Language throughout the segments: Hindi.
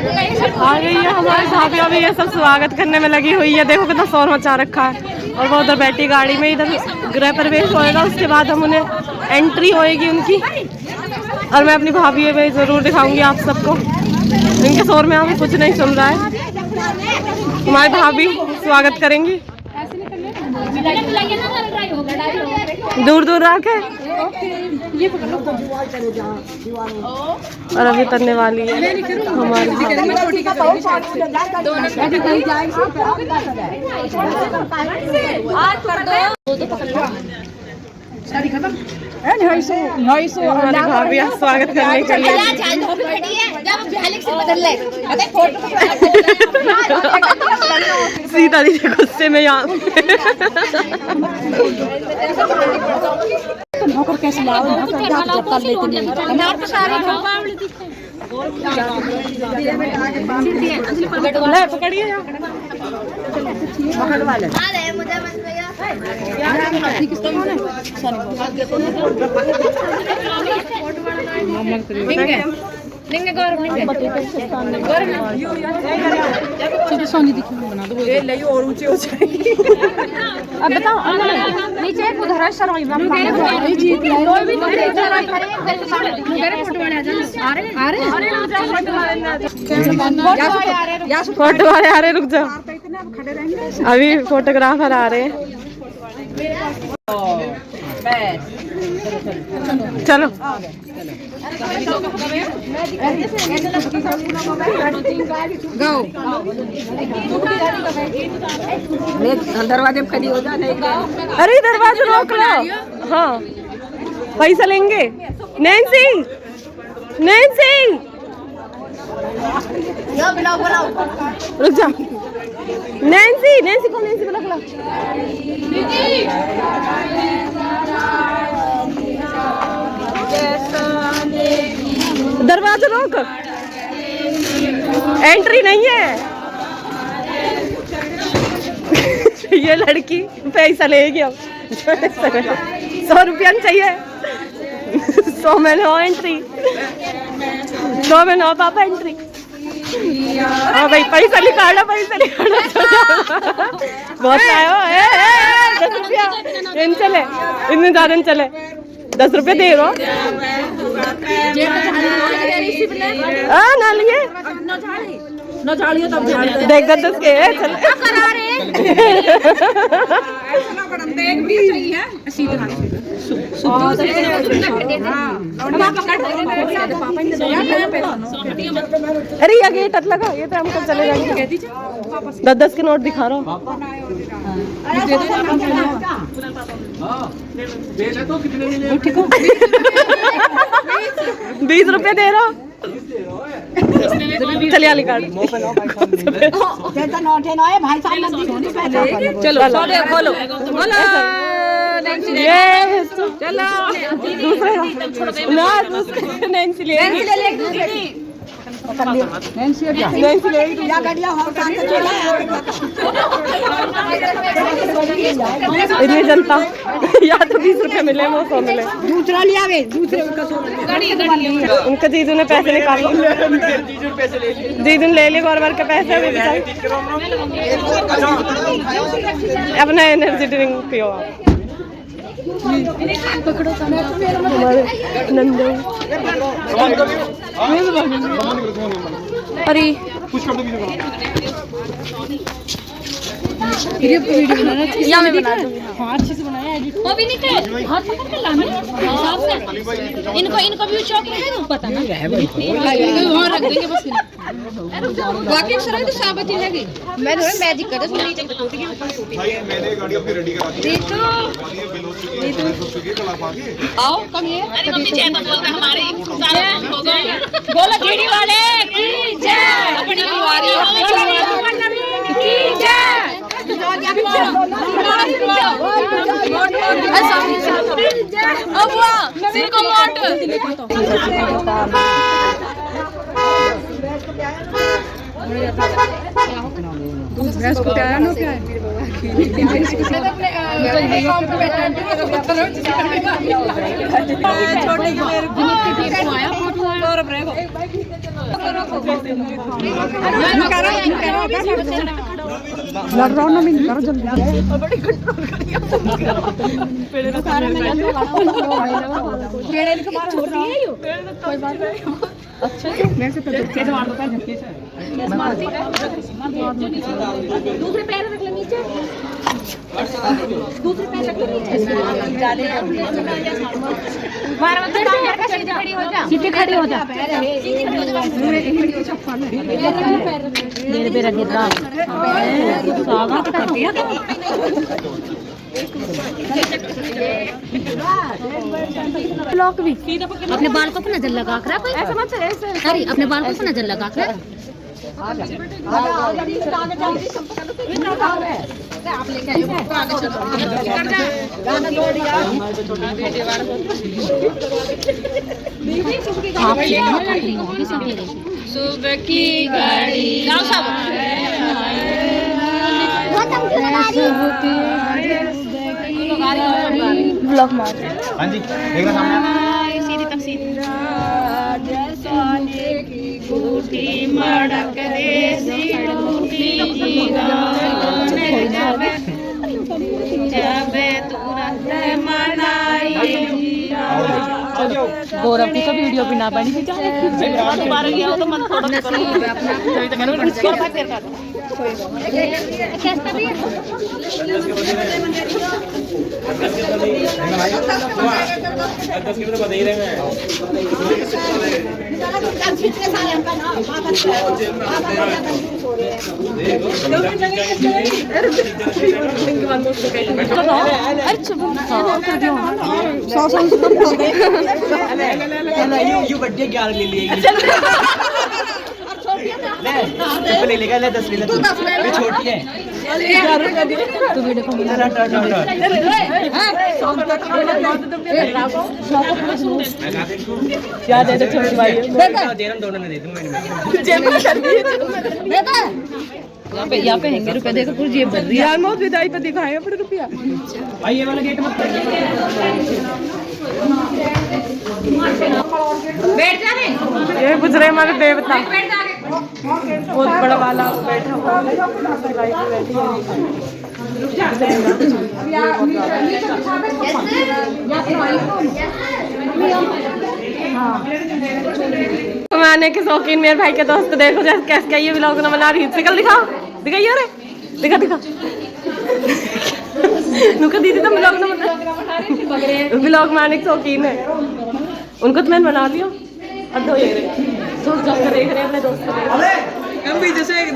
आ गई है हमारी भाभी, अभी ये सब स्वागत करने में लगी हुई है। देखो कितना शोर मचा रखा है। और वो उधर बैठी गाड़ी में, इधर गृह प्रवेश होएगा, उसके बाद हम उन्हें एंट्री होएगी उनकी। और मैं अपनी भाभी में ज़रूर दिखाऊंगी आप सबको। इनके शोर में अभी कुछ नहीं सुन रहा है। हमारी भाभी स्वागत करेंगी दूर दूर आके। और अभी करने वाली है हमारी भाभी स्वागत करने के लिए। सीता दीदी गुस्से में यहाँ नौकर कैसे लाओ पकड़िए सोनी दिखी बना दो और ऊंचे हो जाएगी। अब बताओ नीचे उधर फोटो वाले आ रहे, रुक जाओ अभी फोटोग्राफर आ रहे हैं। चलो दरवाजे में खड़ी हो जाने। अरे दरवाजा रोक लो। हाँ पैसा लेंगे। नैन्सी नैन्सी रुक जा। नैन्सी नैन्सी को नैन्सी बुला बुला। दरवाजा रोक, एंट्री नहीं है। ये लड़की पैसा लेगी अब। 100 रुपया चाहिए। 100 में नो एंट्री, 100 में नो पापा एंट्री। हाँ भाई पैसा निकालो, पैसा निकालो। बहुत आए हो 10 रुपया इन चले, इतने ज्यादा चले। 10 रुपये दे रहो। ना लिए देख 10 के चल अरे ये गेट लगा, ये तो हमको चले जाएंगे। 10 के नोट दिखा रहा हूँ। 20 रुपये दे रहा हूँ। चलिए वाली कार्ड चलो खोलो चलो दूसरे ना नैन्सी ले इतनी जनता या तो 20 रुपये मिले वो 100 मिले। दूसरा लिया दूसरे उनका जीजू ने पैसे निकाल लिए। जीजू ने ले लिए गवर्नमेंट के पैसे। अपना एनर्जी ड्रिंक पियो आप। नंदो अरे या मैं बना दूंगी। हाँ अच्छे से बनाया एडिट। वो भी नहीं थे, हाथ पकड़ के लाना इनको भी चौक रहेगा पता ना वहाँ रख देंगे बस। वाकई सर तो साबती है गई। मैं थोड़ा मैजिक कर दूँ नीचे भाई। मैंने गाड़ी अपनी रेडी करा दी। आओ कम ये अरे मम्मी जय तो बोलते हमारे सारे हो गए। बोलो जीडी वाले की जय, अपनी वाली की जय। सिर को मोट भैंस को प्यारा ना प्यार लड़ रहा हूँ ना मैं करो जल्दी अच्छा मेरे से तो मार दो झटके से दूसरे पैर रख ले नीचे दूसरे पैर रख ले नीचे मार मत सीधी खड़ी हो जा सीधी खड़ी हो जा मेरे पे रख रहा सागा कर दिया ब्लॉक भी अपने बाल को नजर लगा कर ऐसे मत ऐसे अरे अपने बाल को नजर लगा कर आप लेके सुबह की गाड़ी ब्लॉक मार हाँ जी देखना सामने सीधी तक सीधी सोने की बूटी मड़क देसी बूटी जब तुरंत मनाई गौरव की तो वीडियो भी ना बनी थी दोबारा गया हो तो मन थोड़ा नसीब अपना कैसा भी बर्थडे 11 ले लिए ले लेगा ले 10 ले ले तू छोटी है तो वीडियो को क्या दे दे छोटी भाई दोनों ने दे दूंगा यहाँ पे हैंगे रुपए देखो पूरी जेब भर रही है यार मौत विदाई पे दिखाए अपने रुपया भाई ये वाला गेट मत बैठ जा रे ये गुजरे हमारे देवता बहुत बड़ा वाला बैठा हुआ कमाने के शौकीन मेरे भाई के दोस्त देखो जैसे कैसे ये व्लॉग ना बना रही निकल दिखाओ दिखाइए अरे दिखा दिखा नुका दीदी तो व्लॉग ना बना व्लॉग बनाने के शौकीन है उनको तो मैंने बना लिया अब तो ये सोच जाओ देख रहे हैं अपने दोस्त हम भी जैसे एक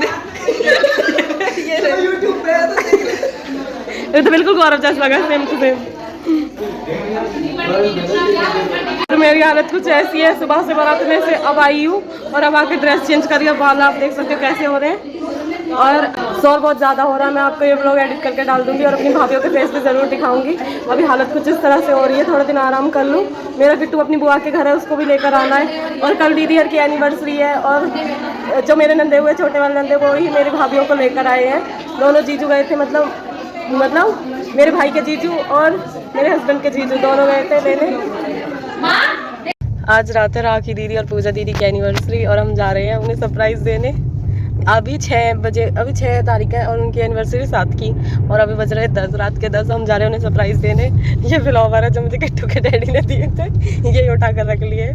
ये तो बिल्कुल गौरव जैसा लगा सेम टू सेम तो मेरी हालत कुछ ऐसी है सुबह से बारात में से अब आई हूँ और अब आके ड्रेस चेंज करिए बाल आप देख सकते हो कैसे हो रहे हैं और शोर बहुत ज़्यादा हो रहा है मैं आपको ये व्लॉग एडिट करके डाल दूंगी और अपनी भाभीयों के फेस पे ज़रूर दिखाऊंगी अभी हालत कुछ इस तरह से हो रही है थोड़ा दिन आराम कर लूँ मेरा किट्टू अपनी बुआ के घर है उसको भी लेकर आना है और कल दीदी हर की एनिवर्सरी है और जो मेरे नंदे हुए छोटे वाले नंदे वो ही मेरी भाभीयों को लेकर आए हैं दोनों जीजू गए थे मतलब मेरे भाई के जीजू और मेरे हस्बैंड के जीजू दोनों गए थे लेने आज रात है राखी दीदी और पूजा दीदी की एनिवर्सरी और हम जा रहे हैं उन्हें सरप्राइज़ देने अभी 6 बजे अभी 6 तारीख है और उनकी एनिवर्सरी 7 की और अभी बज रहे 10 रात के 10 हम जा रहे हैं उन्हें सरप्राइज़ देने ये फ्लावर है जो मुझे किट्टू के डैडी ने दिए थे ये उठा कर रख लिए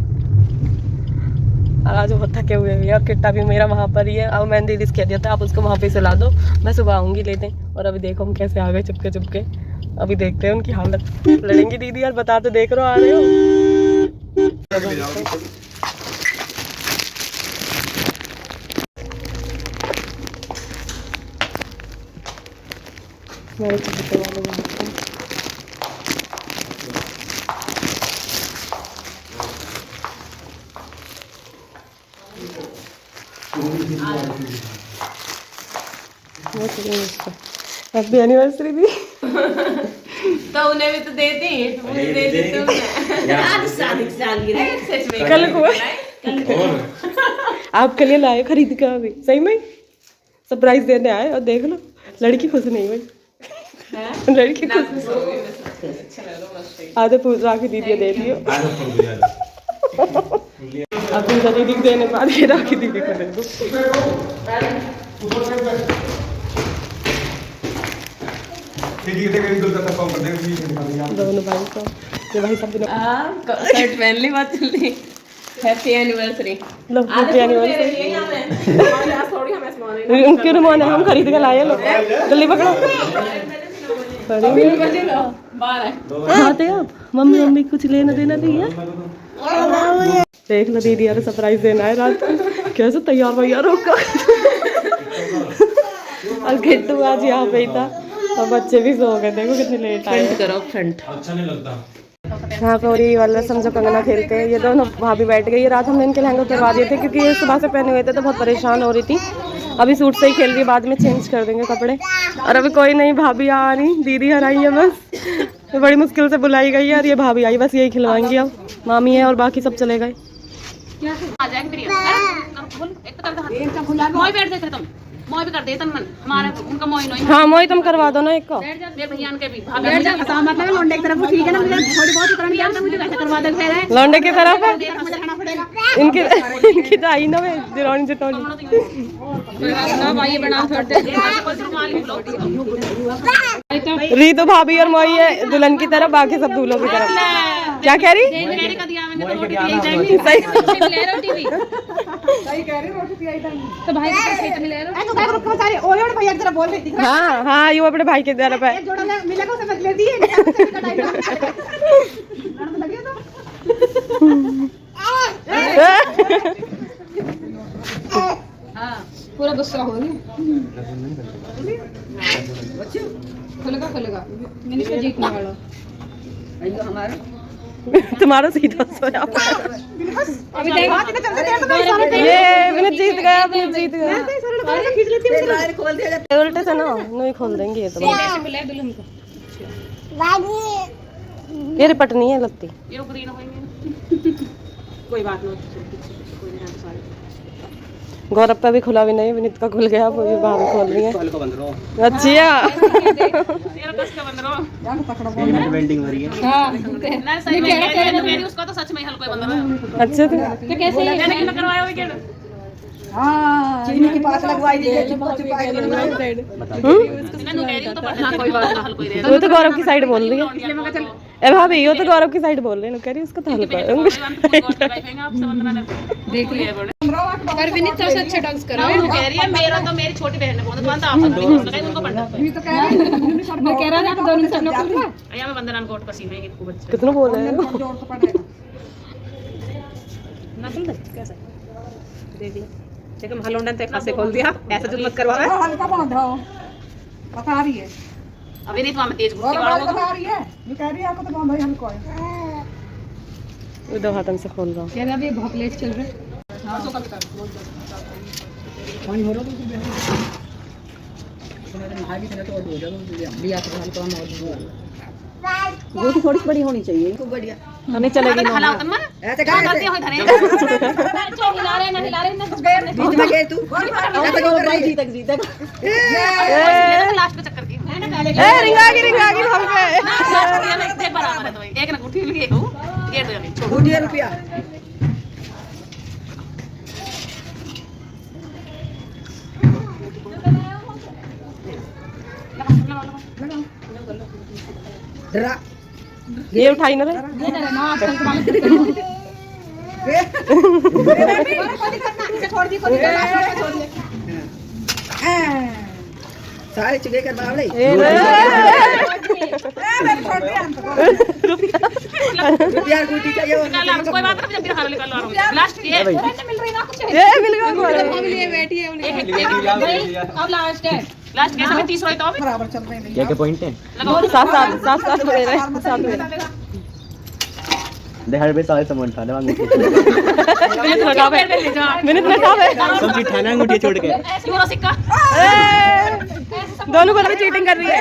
और आज बहुत थके हुए भी है और किट्टा भी मेरा वहाँ पर ही है अब मैंने दीदी से कह दिया था आप उसको वहाँ पे से ला दो मैं सुबह आऊँगी लेने और अभी देखो हम कैसे आ गए चुपके चुपके अभी देखते हैं उनकी हालत लड़ेंगी दीदी यार बता तो देख रहे हो आ रहे हो मेरे छोटे वाले हैप्पी एनिवर्सरी भी तो उन्हें भी तो दे दी उन्हें दे दी तुमने आज शादी की सालगिरह सच में कल को आपके लिए लाए खरीद के अभी सही में सरप्राइज देने आए और देख लो लड़की खुश नहीं हुई लड़की खुश आधे पूजा की दीदी दे दियो अब पूजा दीदी को देने के बाद ये राखी दीदी को दे दो दोनों भाई को ये भाई सब दिनों शर्ट पहन ली बात चल रही हैप्पी एनिवर्सरी लो हैप्पी एनिवर्सरी उनके रुमान है हम खरीद के लाए लो जल्दी पकड़ो आते आप मम्मी मम्मी कुछ लेना देना नहीं है देख लो दीदी यार सरप्राइज देना है रात कैसे तैयार वैयार होगा और किट्टू आज यहाँ पे ही था और बच्चे भी सो गए देखो कितनी लेट आए करो फ्रंट अच्छा नहीं लगता यहाँ पे और ये वाला समझो कंगना खेलते हैं ये दोनों भाभी बैठ गई रात हमने इनके लहंगे उतरवा दिए थे क्योंकि ये सुबह से पहने हुए थे तो बहुत परेशान हो रही थी अभी सूट से ही खेल रही है बाद में चेंज कर देंगे कपड़े और अभी कोई नहीं भाभी आ रही दीदी हराई है बस तो बड़ी मुश्किल से बुलाई गई है और ये भाभी आई बस यही खिलवाएंगी अब मामी है और बाकी सब चले गए मोई भी कर दे हमारे उनका मोई नहीं हाँ मोई तुम करवा दो ना एक को मेरे भैया के भी मतलब लौंडे की तरफ ठीक है ना मुझे थोड़ी बहुत करनी है मुझे कैसे करवा दे फिर लौंडे की तरफ है मुझे खाना पड़ेगा इनकी तो आई ना मैं दिरौनी जटौनी ना भाई बना छोड़ दे रीतू भाभी और मोई है दुल्हन की तरफ बाकी सब दूल्हों की तरफ क्या कह रही तो भाई ले रहा तो भाई रुक सारे ओए ओए भैया की तरफ बोल रही थी हाँ हाँ ये अपने भाई की तरफ है जोड़ा मिला को समझ लेती है हां पूरा गुस्सा हो गया खुलेगा मैंने इसको जीतने वाला अयो हमारा तुम्हारा सीधा सोया अभी देख ये मैंने जीत गया खींच लेती हूं उल्टे से ना नहीं खोल देंगे ये तो दुल्हन को ये रिपट नहीं है लगती ये रुक रही ना होंगे कोई बात नहीं गौरव पे भी खुला भी नहीं विनीत का खुल गया वो भी बाहर खोल रही है अच्छा तेरा कस का बंद रहो वेल्डिंग हो रही है हां ना सही में मेरी उसका तो सच में हल्का बंद रहा अच्छे थे तो कैसे मैंने कितना करवाया विकेट हां चीनी की पास लगवाई दी बहुत चुपाई मैंने कह रही हूं तो हां कोई बात ना हल्का ही रहे वो तो गौरव की साइड बोल रही है ए भाभी वो तो गौरव की साइड बोल रही है कह रही उसका तो हल्का है देख लिया पर विनीत सबसे अच्छा डांस कर रहा है वो कह रही है मेरा तो मेरी छोटी बहन है बहुत तो आप उनको पढ़ना मैं तो कह रही मैं कह रहा था कि दोनों सब लोग खुल रहा या मैं वंदना कोट पसीन है खूब अच्छा कितना बोल रहे हैं जोर तो पड़ेगा ना खुल दे कैसे देख ले देखो हलोंडन से खासे खोल दिया ऐसा जो मत करवा हल्का बांधो बता रही है अभी नहीं तो मैं तेज गुस्से वाला हूं बता रही है मैं कह रही है आपको तो बांधो हल्का है वो दो हाथों से खोल रहा हूं यार अभी बहुत लेट चल रहा है पानी हो रहा है वो तो थोड़ी बड़ी होनी चाहिए इनको बढ़िया हमें चलेगी ना ऐसे करते हो हिला रहे ना कुछ बीच में गए तू ऐसे क्यों कर रही जीत तक लास्ट पे चक्कर की ए रिंगा की हम पे एक बराबर है तो एक ना गुठी लिए को ये दो छोड़ ₹2 रुपया डरा ये उठाई ना रे सारे चुके कर बावले रुपया गुटी चाहिए कोई बात नहीं जब हार निकाल लो लास्ट ये मिल रही ना कुछ ये मिल गया ये बैठी है अब लास्ट है लास्ट कैसे में 30 होए तो बराबर चल रहे हैं क्या पॉइंट है सात दे रहे सात दे दे हर बे सारे सामान था ना मिनट लगा सब चीज थाना अंगूठी छोड़ के यूरो सिक्का दोनों बराबर चीटिंग कर रही है,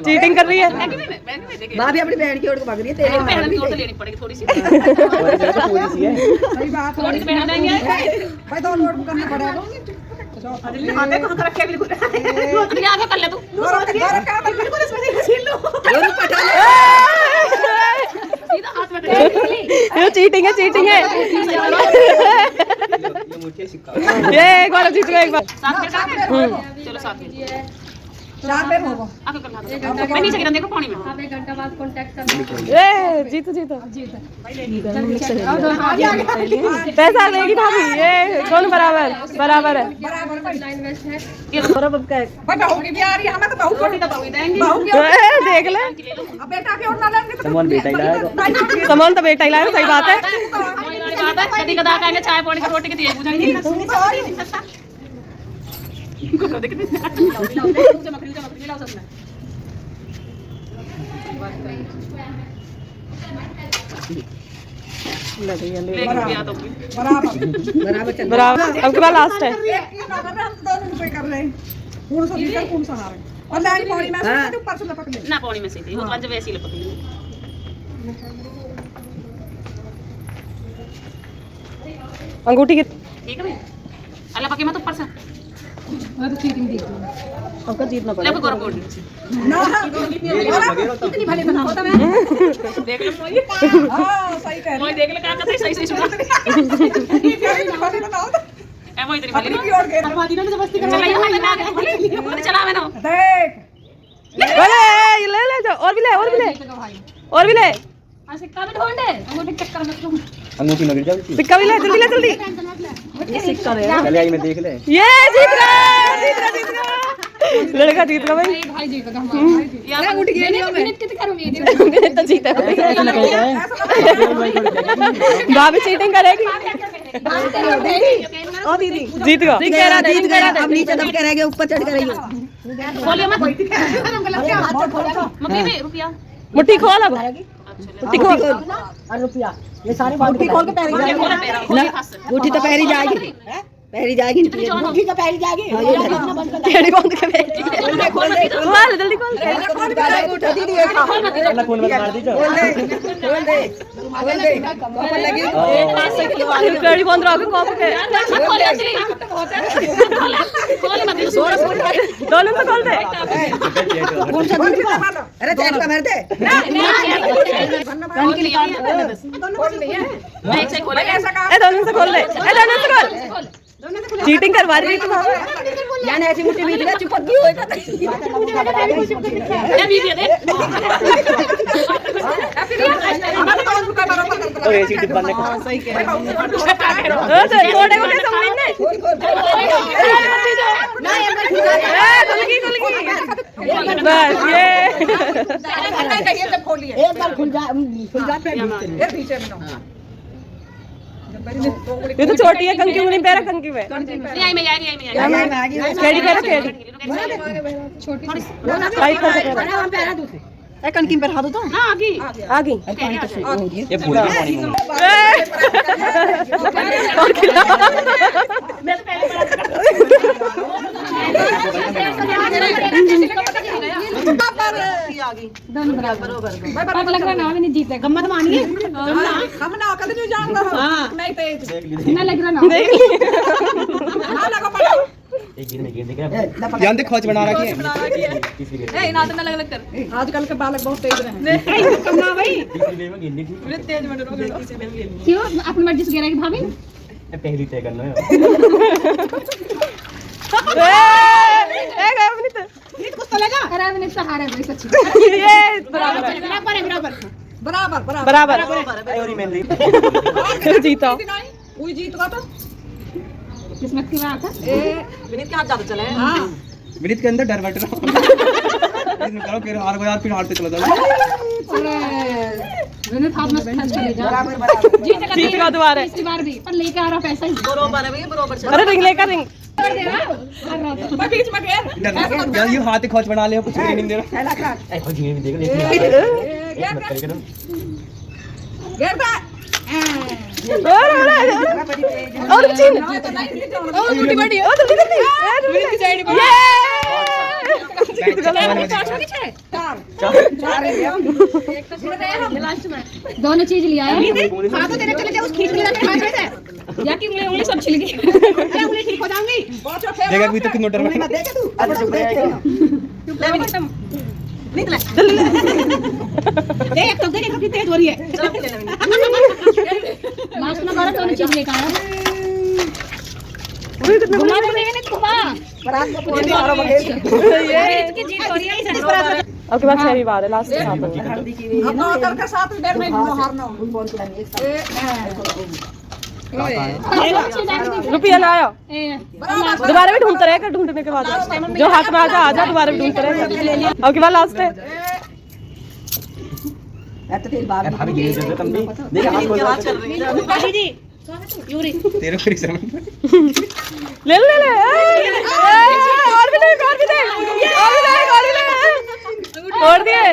चीटिंग कर रही है। भाभी अपनी बहन की ओर को भाग रही है तेरे पहन की ओर तो लेनी पड़ेगी थोड़ी सी। पूरी सी है। सही बात है। थोड़ी सी पहना देंगे। भाई दो नोट करना पड़ेगा हाथ में कहाँ कर रखे बिल्कुल। अपने आगे कर ले तू। बिल्कुल इसमें से छीन लो। सीधा हाथ में ये चीटिंग है, चीटिंग है। ये एक बार जीत गया, एक बार। साथ में चलो साथ में। चार पे होगा आगे कर ला दो। मैं नीचे गिरा देखो पानी में। ए जीतो जीतो पैसा लेगी भाभी। ये कौन बराबर बराबर है। ये और अब क्या है? भाई बहू की भी आ रही है हमें तो बहू को रोटी तो बहु देंगे। बहू की देख ले, अब बेटा की ओर ना लेंगे तो सामान बेटा ही लाएगा। सामान तो बेटा ही लाया, सही बात है। कभी कदा कहेंगे चाय पानी की रोटी की तेज बुझाएंगे। बराबर चल बराबर। अब के बाद लास्ट है। कर रहे हैं कौन सा भीतर कौन सा हार है और लाइन पौड़ी में से ऊपर से लपक ले ना पानी में सीधी वो तो वैसे ही लपक गई। अंगूठी की ठीक है भाई अल्लाह पके मत ऊपर से आपका जीतना ले को गौरव बोल ना इतनी भले बना होता मैं देख ले मोई हां सही कह मोई देख ले क्या करते सही सही सुना रही भले बनाओ ए मोई तेरी अपनी भली की ओर गए दरवाजे में जबरदस्ती चला यहाँ बना दे चला मैं ना देख अरे ये ले ले जाओ, और भी ले, और भी ले, और भी ले। सिक्का भी ढूंढे अंगूठी चक्कर मत तुम अंगूठी में गिर जाओ। सिक्का भी ले, जल्दी ले, जल्दी। चले आई मैं देख ले। ये जीत गया, जीत गया, जीत गया। लड़का जीत गया भाई। भाई जीतेगा यार अंगूठी गिर गई मैं कितने करूंगी मैंने तो जीता भाई। भाभी चीटिंग करेगी। ओ दीदी जीत गया, जीत गया अब नीचे दब के रह गए ऊपर चढ़ के रही हो खोलिए मत मम्मी में रुपया मुट्ठी खोल अब, मुट्ठी खोल। और रुपया ये सारी मुट्ठी खोल के पैर मुट्ठी तो पैर ही जाएगी पैर ही जाएगी मुट्ठी तो पैर ही जाएगी टेढ़ी बंद के बैठी। खोल जल्दी खोल। दीदी ये खा अल्लाह कौन मत मार दीजिए। खोल दे कॉपर लगी टेढ़ी बंद रहोगे कॉप के। दोनों से खोल दे। कौन सा दूध का अरे चेक का मार दे ए दोनों से खोल दे, ए दोनों से खोल। चीटिंग करवा रही है तुम। यानी ऐसी मुट्ठी बीच में चिपक गई होएगा और ये सीट बंद कर। सही कह छोटे छोटे सामान ने बस ये एक बार खुल जा पे पीछे में ये तो छोटी है, कंकी में नहीं पैरा, कंकी में केड़ी पैरा, केड़ी टाइट कर ए कंकी में पैरा दो तो ना आगे आ गई। ये भूल गया पानी में। और खिला मैं तो पहले लग रहा ना नहीं जीते गम्मत मानिए हम ना कद नहीं जानता नहीं तेज ना लग रहा ना देख ना लगा पड़ा एक गिर में गिर दिख रहा है। ध्यान दे खोज बना रखी है। तीसरी गेट ए ना तो ना लग कर आजकल के बालक बहुत तेज रहे कम्मा भाई तीसरी गेट में गिरनी थी। क्यों अपनी मर्जी से गिरेगी भाभी पहली तय करना है। नीट कुछ तो लगा अरे मैंने सहारा है भाई सच्ची ये बराबर है, बराबर है बराबर बराबर और मैं जीता। कोई जीत गया तो किस्मत की बात है ए विनीत के हाथ ज्यादा चले हां विनीत के अंदर डर बैठ रहा। इसमें करो फिर हार गया फिर हार पे चला जाओ। मैंने हाथ में खर्च कर ले जा बराबर जीत का दोबारा। इस बार भी पर लेके आ रहा पैसा ही बराबर है भैया बराबर अरे रिंग लेकर रिंग मैं बीच में गया यार ये हाथ ही खोज बना ले कुछ नहीं दे रहा। पहला का ए खोज में देख ले। एक मत करेगा ना। गेर बा और चिन ओ मुट्ठी बड़ी ओ जल्दी जल्दी ये दोनों चीज लिया है हाँ तो तेरे चले जाओ उस खींच लिया हाथ में से या कि उंगली सब छिल गई उंगली ठीक हो जाऊंगी देखा अभी तक कितना डर लगा देखे तू अब चुप रह देख तो देख कितनी तेज हो रही है मास्क लगा रहा दोनों चीज लेकर आया घुमा तो नहीं घुमा बरात को पूरी मारो मगे ये इसकी जीत हो रही है आपके पास छह बार है लास्ट के साथ अब नौकर के साथ डेढ़ महीने में हारना बोल के रुपया लाया दोबारा भी ढूंढते रहेगा ढूंढने के बाद जो हाथ में आ जा दोबारा भी ढूंढते रहेगा अब के बाद लास्ट है तो तेरी बात भाभी गिरे जब तुम भी देखा हाथ बोल जी यूरी तेरे फिर से ले ले ले और भी दे और भी दे और दिए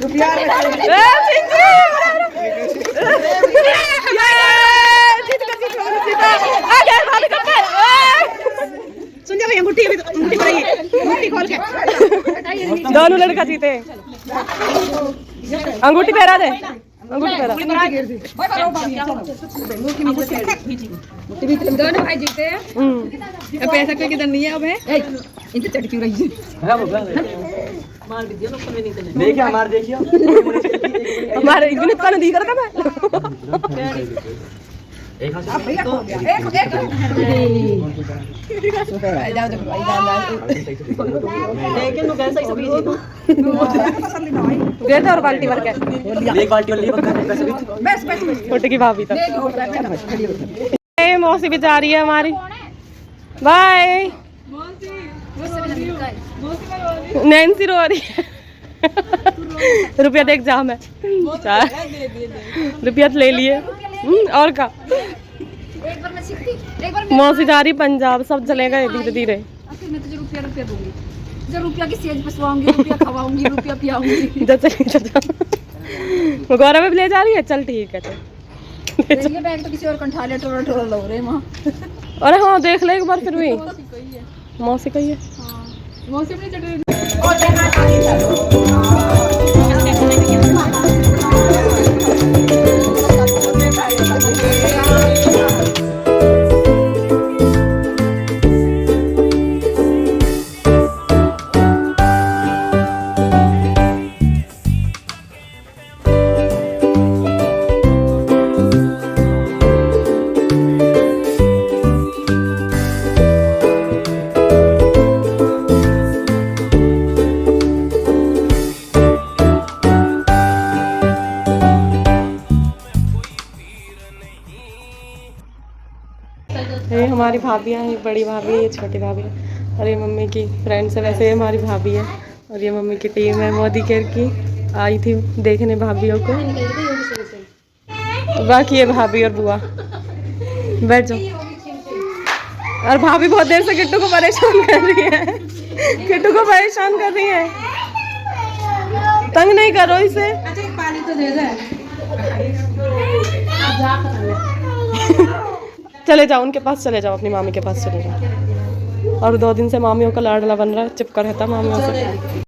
रुपया सुन जा भैया अंगूठी अंगूठी खोलिए अंगूठी खोल के दोनों लड़का जीते अंगूठी पहरा दे अंगूठी पहरा दोनों भाई जीते हैं पैसा कोई किधर नहीं है अब है इनसे चढ़ क्यों रही है देखिए हमारे देखिए हमारे यूनिट का नहीं कर मैं एक हाथ भैया खो गया एक जाओ देखो भाई लेकिन नु कैसा सब इजी तसल्ली ना भाई दे दे और बाल्टी भर के एक बाल्टी और ले बक्का पैसे भी बस बस छोटे की भाभी तक मौसी भी जा रही है हमारी बाय नैन्सी रो रही है रुपया देख जा मैं रुपया तो ले लिए और का मौसी जा रही पंजाब सब चलेगा धीरे धीरे मैं तुझे रुपया दूंगी जो रुपया की सेज पसवाऊंगी रुपया खवाऊंगी रुपया पियाऊंगी जा गौरव भी ले जा रही है चल ठीक है चल ये बैग तो किसी और कंठा ले टोरा टोरा लो रे मां अरे हाँ देख ले एक बार फिर भी मौसी कही है मौसी अपनी चटनी ये हमारी भाभियाँ हैं बड़ी भाभी है छोटी भाभी है और ये मम्मी की फ्रेंड्स है वैसे ये हमारी भाभी है और ये मम्मी की टीम है मोदी केयर की आई थी देखने भाभीयों को बाकी ये भाभी और बुआ बैठ जाओ और भाभी बहुत देर से किट्टू को परेशान कर रही है किट्टू को परेशान कर रही है तंग नहीं करो इसे पानी तो दे दे चले जाओ उनके पास चले जाओ अपनी मामी के पास चले जाओ और 2 दिन से मामियों का लाडला बन रहा है चिपका रहता मामियों से